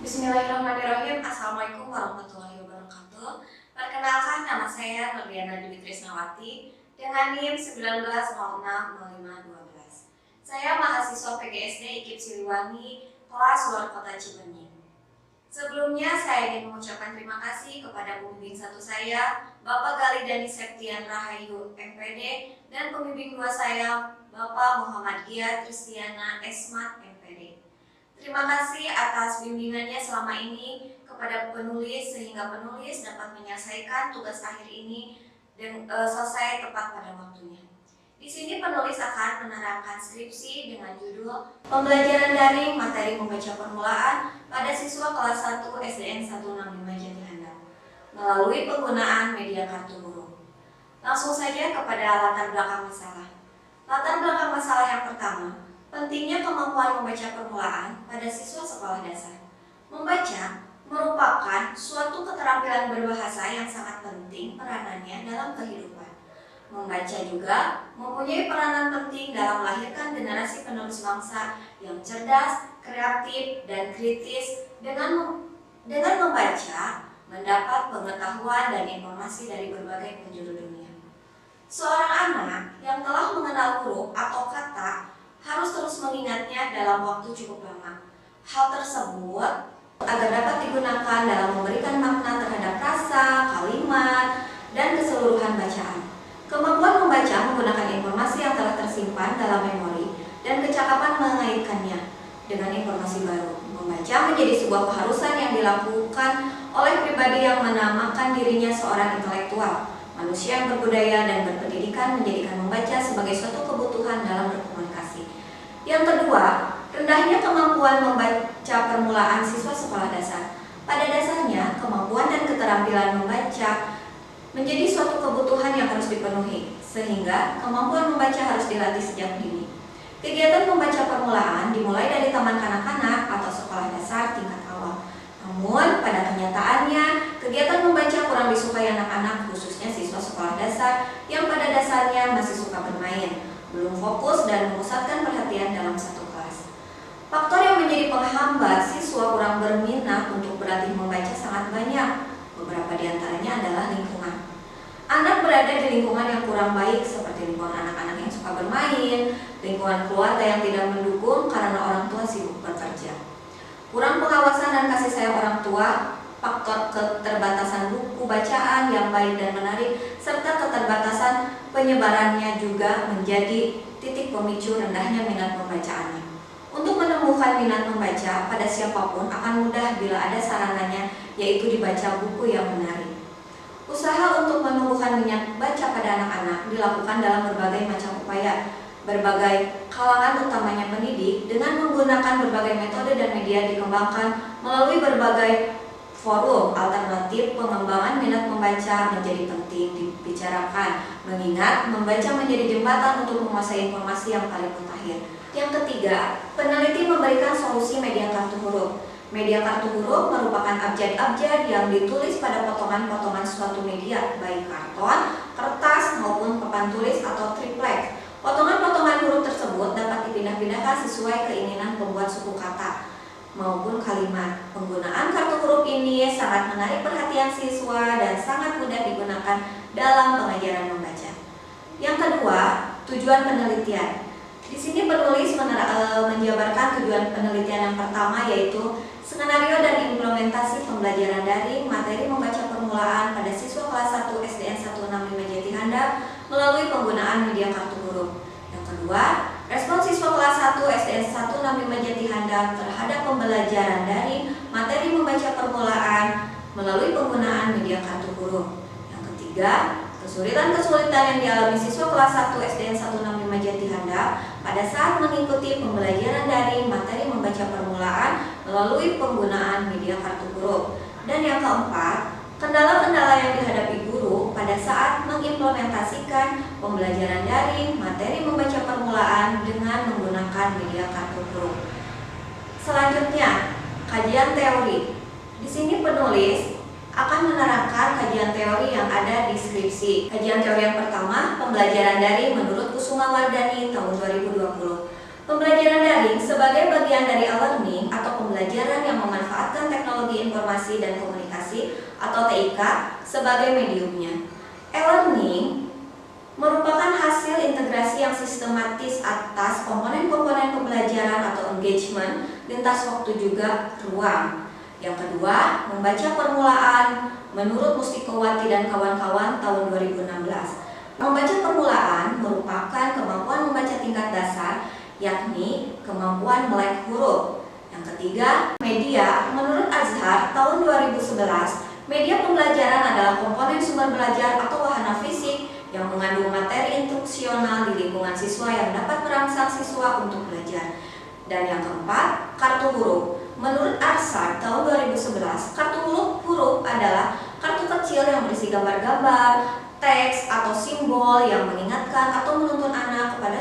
Bismillahirrahmanirrahim. Assalamualaikum warahmatullahi wabarakatuh. Perkenalkan, nama saya Nurdiana Dwi Trisnawati dengan NIM 19060512. Saya mahasiswa PGSD IKIP Siliwangi, kelas luar kota Cibenying. Sebelumnya saya ingin mengucapkan terima kasih kepada pembimbing satu saya, Bapak Galidani Septian Rahayu MPD, dan pembimbing dua saya, Bapak Muhammad Gia Tristiana Esmat MPD. Terima kasih atas bimbingannya selama ini kepada penulis sehingga penulis dapat menyelesaikan tugas akhir ini dan selesai tepat pada waktunya. Di sini penulis akan menerangkan skripsi dengan judul Pembelajaran Daring Materi Membaca Permulaan pada Siswa Kelas 1 SDN 165 Jatihandap melalui penggunaan media kartu huruf. Langsung saja kepada latar belakang masalah. Latar belakang masalah yang pertama, pentingnya kemampuan membaca permulaan pada siswa sekolah dasar. Membaca merupakan suatu keterampilan berbahasa yang sangat penting peranannya dalam kehidupan. Membaca juga mempunyai peranan penting dalam melahirkan generasi penerus bangsa yang cerdas, kreatif, dan kritis. Dengan membaca, mendapat pengetahuan dan informasi dari berbagai penjuru dunia. Seorang anak yang telah mengenal huruf atau kata harus terus mengingatnya dalam waktu cukup lama. Hal tersebut agar dapat digunakan dalam memberikan makna terhadap rasa, kalimat, dan keseluruhan bacaan. Kemampuan membaca menggunakan informasi yang telah tersimpan dalam memori dan kecakapan mengaitkannya dengan informasi baru. Membaca menjadi sebuah keharusan yang dilakukan oleh pribadi yang menamakan dirinya seorang intelektual. Manusia yang berbudaya dan berpendidikan menjadikan membaca sebagai suatu kebutuhan dalam berkomunikasi. Yang kedua, rendahnya kemampuan membaca permulaan siswa sekolah dasar. Pada dasarnya, kemampuan dan keterampilan membaca menjadi suatu kebutuhan yang harus dipenuhi, sehingga kemampuan membaca harus dilatih sejak dini. Kegiatan membaca permulaan dimulai dari taman kanak-kanak atau sekolah dasar tingkat awal. Namun, pada kenyataannya, kegiatan membaca kurang disukai anak-anak, khususnya siswa sekolah dasar yang pada dasarnya masih suka bermain, belum fokus dan memusatkan perhatian dalam satu kelas. Faktor yang menjadi penghambat siswa kurang berminat untuk berlatih membaca sangat banyak. Beberapa di antaranya adalah lingkungan. Anak berada di lingkungan yang kurang baik seperti lingkungan anak-anak yang suka bermain, lingkungan keluarga yang tidak mendukung karena orang tua sibuk bekerja. Kurang pengawasan dan kasih sayang orang tua, faktor keterbatasan buku bacaan yang baik dan menarik, serta keterbatasan penyebarannya juga menjadi titik pemicu rendahnya minat membaca anak. Untuk menemukan minat membaca pada siapapun akan mudah bila ada sarananya, yaitu dibaca buku yang menarik. Usaha untuk menumbuhkan minat baca pada anak-anak dilakukan dalam berbagai macam upaya. Berbagai kalangan utamanya pendidik dengan menggunakan berbagai metode dan media dikembangkan melalui berbagai forum alternatif. Pengembangan minat membaca menjadi penting dibicarakan, mengingat membaca menjadi jembatan untuk menguasai informasi yang paling mutakhir. Yang ketiga, peneliti memberikan solusi media kartu huruf. Media kartu huruf merupakan abjad-abjad yang ditulis pada potongan-potongan suatu media, baik karton, kertas, maupun papan tulis atau triplek. Potongan-potongan huruf tersebut dapat dipindah-pindahkan sesuai keinginan pembuat suku kata maupun kalimat. Penggunaan kartu huruf ini sangat menarik perhatian siswa dan sangat mudah digunakan dalam pengajaran membaca. Yang kedua, tujuan penelitian. Di sini penulis menjabarkan tujuan penelitian yang pertama, yaitu skenario dan implementasi pembelajaran daring materi membaca permulaan pada siswa kelas 1 SDN 165 Jatihandap melalui penggunaan media kartu huruf. Yang kedua, respon siswa kelas 1 SDN 165 Jatihandap terhadap pembelajaran daring materi membaca permulaan melalui penggunaan media kartu huruf. Yang ketiga, kesulitan-kesulitan yang dialami siswa kelas 1 SDN 165 Jatihandap pada saat mengikuti pembelajaran daring materi membaca permulaan melalui penggunaan media kartu huruf. Dan yang keempat, kendala-kendala yang dihadapi guru pada saat mengimplementasikan pembelajaran daring materi membaca permulaan dengan menggunakan media kartu huruf. Selanjutnya, kajian teori. Di sini penulis akan menerangkan kajian teori yang ada di skripsi. Kajian teori yang pertama, pembelajaran daring menurut Kusuma Wardani tahun 2020. Pembelajaran daring sebagai bagian dari e-learning atau pembelajaran yang memanfaatkan teknologi Informasi dan Komunikasi atau TIK sebagai mediumnya. E-learning merupakan hasil integrasi yang sistematis atas komponen-komponen pembelajaran atau engagement lintas waktu juga ruang. Yang kedua, membaca permulaan menurut Mustikowati dan kawan-kawan tahun 2016. Membaca permulaan merupakan kemampuan membaca tingkat dasar, yakni kemampuan melek huruf. Yang ketiga, media menurut Azhar tahun 2011. Media pembelajaran adalah komponen sumber belajar atau wahana fisik yang mengandung materi instruksional di lingkungan siswa yang dapat merangsang siswa untuk belajar. Dan yang keempat, kartu huruf. Menurut Arsad tahun 2011, kartu huruf adalah kartu kecil yang berisi gambar-gambar, teks atau simbol yang mengingatkan atau menuntun anak kepada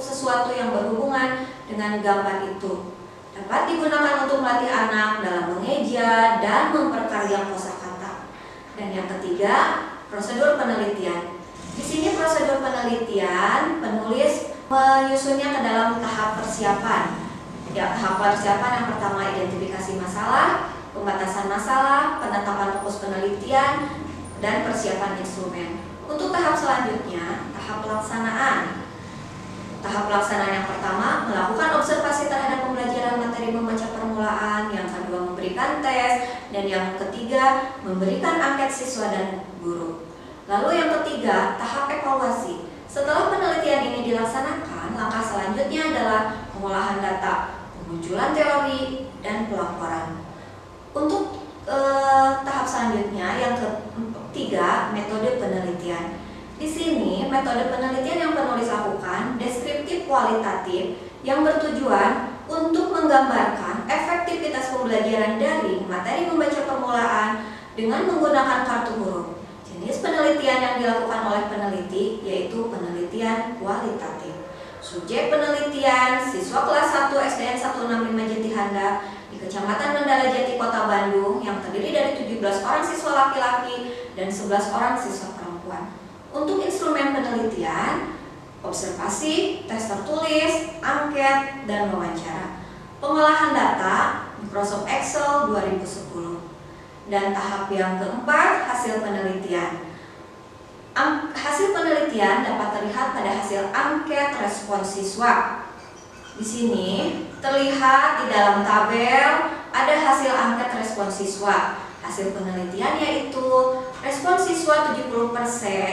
sesuatu yang berhubungan dengan gambar itu. Dapat digunakan untuk melatih anak dalam mengeja dan memperkaya kosakata. Dan yang ketiga, prosedur penelitian. Di sini prosedur penelitian, penulis menyusunnya ke dalam tahap persiapan. Ya, tahap persiapan yang pertama identifikasi masalah, pembatasan masalah, penetapan fokus penelitian, dan persiapan instrumen. Untuk tahap selanjutnya, tahap pelaksanaan. Tahap pelaksanaan yang pertama, melakukan observasi terhadap pembelajaran materi membaca permulaan. Yang kedua, memberikan tes. Dan yang ketiga, memberikan angket siswa dan guru. Lalu yang ketiga, tahap evaluasi. Setelah penelitian ini dilaksanakan, langkah selanjutnya adalah pengolahan data, pemunculan teori, dan pelaporan. Untuk tahap selanjutnya, yang ketiga, metode penelitian. Di sini, metode penelitian yang penulis lakukan deskriptif kualitatif yang bertujuan untuk menggambarkan efektivitas pembelajaran dari materi membaca permulaan dengan menggunakan kartu huruf. Jenis penelitian yang dilakukan oleh peneliti yaitu penelitian kualitatif. Subjek penelitian siswa kelas 1 SDN 165 Jatihandap di Kecamatan Mandala Jati, Kota Bandung yang terdiri dari 17 orang siswa laki-laki dan 11 orang siswa perempuan. Untuk instrumen penelitian, observasi, tes tertulis, angket, dan wawancara. Pengolahan data, Microsoft Excel 2010. Dan tahap yang keempat, hasil penelitian. Hasil penelitian dapat terlihat pada hasil angket respons siswa. Di sini terlihat di dalam tabel ada hasil angket respons siswa. Hasil penelitian yaitu respons siswa 72%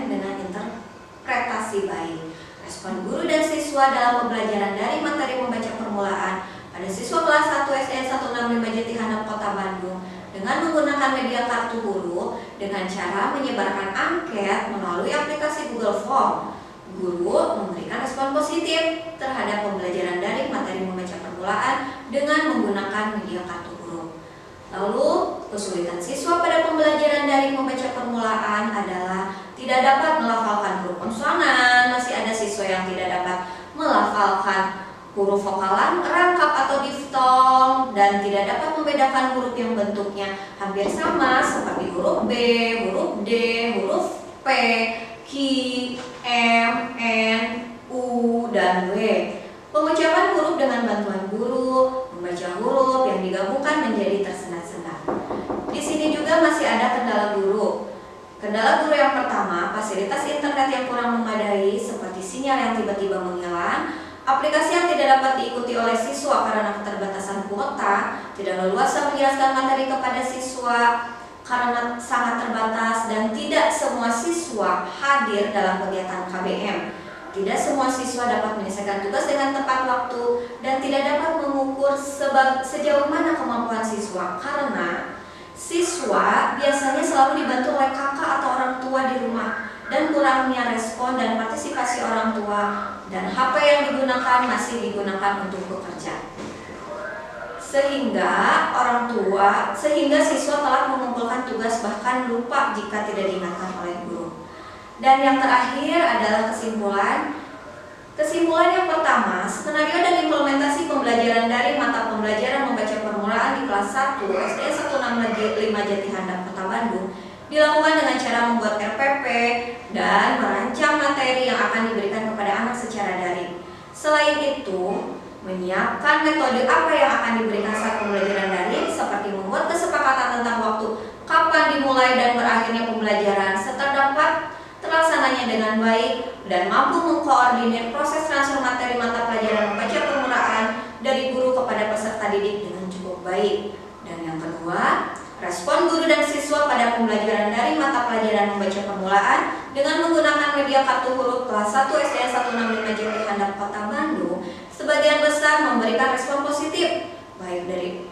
dengan interpretasi baik. Respon guru dan siswa dalam pembelajaran dari materi membaca permulaan pada siswa kelas 1 SDN 165 Jatihandap, Kota Bandung dengan menggunakan media kartu huruf dengan cara menyebarkan angket melalui aplikasi Google Form. Guru memberikan respon positif terhadap pembelajaran dari materi membaca permulaan dengan menggunakan media kartu huruf. Lalu, kesulitan siswa pada pembelajaran dari membaca permulaan adalah tidak dapat melafalkan huruf konsonan. Masih ada siswa yang tidak dapat melafalkan huruf vokal rangkap atau diftong dan tidak dapat membedakan huruf yang bentuknya hampir sama seperti huruf B, huruf D, huruf P, Q, M, N, U, dan W. Pengucapan huruf dengan bantuan guru, membaca huruf yang digabungkan menjadi tersendat-sendat. Di sini juga masih ada kendala guru. Kendala guru yang pertama, fasilitas internet yang kurang memadai seperti sinyal yang tiba-tiba menghilang, aplikasi yang tidak dapat diikuti oleh siswa karena keterbatasan kuota, tidak leluasa menjelaskan materi kepada siswa karena sangat terbatas, dan tidak semua siswa hadir dalam kegiatan KBM. Tidak semua siswa dapat menyelesaikan tugas dengan tepat waktu dan tidak dapat mengukur sejauh mana kemampuan siswa karena siswa biasanya selalu dibantu oleh kakak atau orang tua di rumah dan kurangnya respon dan partisipasi orang tua, dan HP yang digunakan masih digunakan untuk bekerja. Sehingga siswa telah mengumpulkan tugas bahkan lupa jika tidak diingatkan oleh guru. Dan yang terakhir adalah kesimpulan. Kesimpulan yang pertama, skenario dan implementasi pembelajaran dari mata pembelajaran membaca permulaan di kelas 1 SDN 165 Jatihandap, Kota Bandung dilakukan dengan cara membuat RPP dan merancang materi yang akan diberikan kepada anak secara daring. Selain itu, menyiapkan metode apa yang akan diberikan saat pembelajaran daring seperti dengan baik dan mampu mengkoordinir proses transfer materi mata pelajaran membaca permulaan dari guru kepada peserta didik dengan cukup baik. Dan yang kedua, respon guru dan siswa pada pembelajaran dari mata pelajaran membaca permulaan dengan menggunakan media kartu huruf kelas 1 SDN 165 Jati Handap Kota Bandung sebagian besar memberikan respon positif baik dari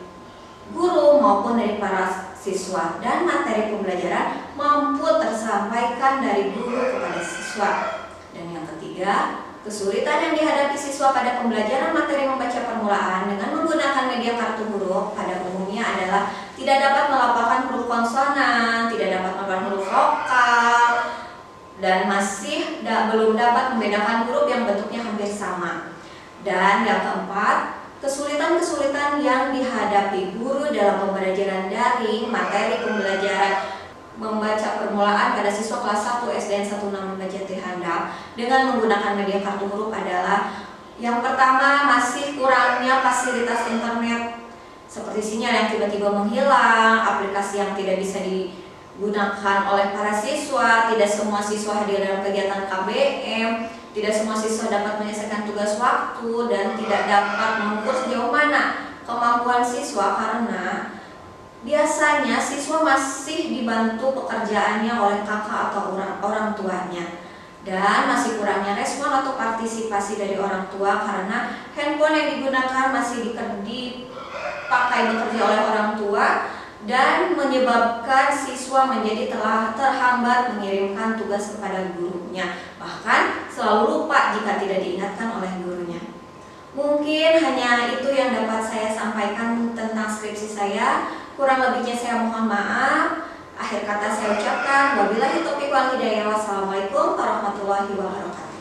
guru maupun dari para siswa, dan materi pembelajaran mampu tersampaikan dari guru kepada siswa. Dan yang ketiga, kesulitan yang dihadapi siswa pada pembelajaran materi membaca permulaan dengan menggunakan media kartu huruf pada umumnya adalah tidak dapat melafalkan huruf konsonan, tidak dapat melafalkan huruf vokal, dan masih belum dapat membedakan huruf yang bentuknya hampir sama. Dan yang keempat, kesulitan-kesulitan yang dihadapi guru dalam pembelajaran daring materi pembelajaran membaca permulaan pada siswa kelas 1 SDN 165 Jati Handap dengan menggunakan media kartu huruf adalah yang pertama, masih kurangnya fasilitas internet seperti sinyal yang tiba-tiba menghilang, aplikasi yang tidak bisa digunakan oleh para siswa, tidak semua siswa hadir dalam kegiatan KBM, tidak semua siswa dapat menyelesaikan tugas waktu, dan tidak dapat mengukur sejauh mana kemampuan siswa karena biasanya siswa masih dibantu pekerjaannya oleh kakak atau orang tuanya. Dan masih kurangnya respon atau partisipasi dari orang tua karena handphone yang digunakan masih dipakai bekerja oleh orang tua dan menyebabkan siswa menjadi telah terhambat mengirimkan tugas kepada gurunya, bahkan selalu lupa jika tidak diingatkan oleh gurunya. Mungkin hanya itu yang dapat saya sampaikan tentang skripsi saya. Kurang lebihnya saya mohon maaf. Akhir kata saya ucapkan wabillahi taufiq wal hidayah. Wassalamualaikum warahmatullahi wabarakatuh.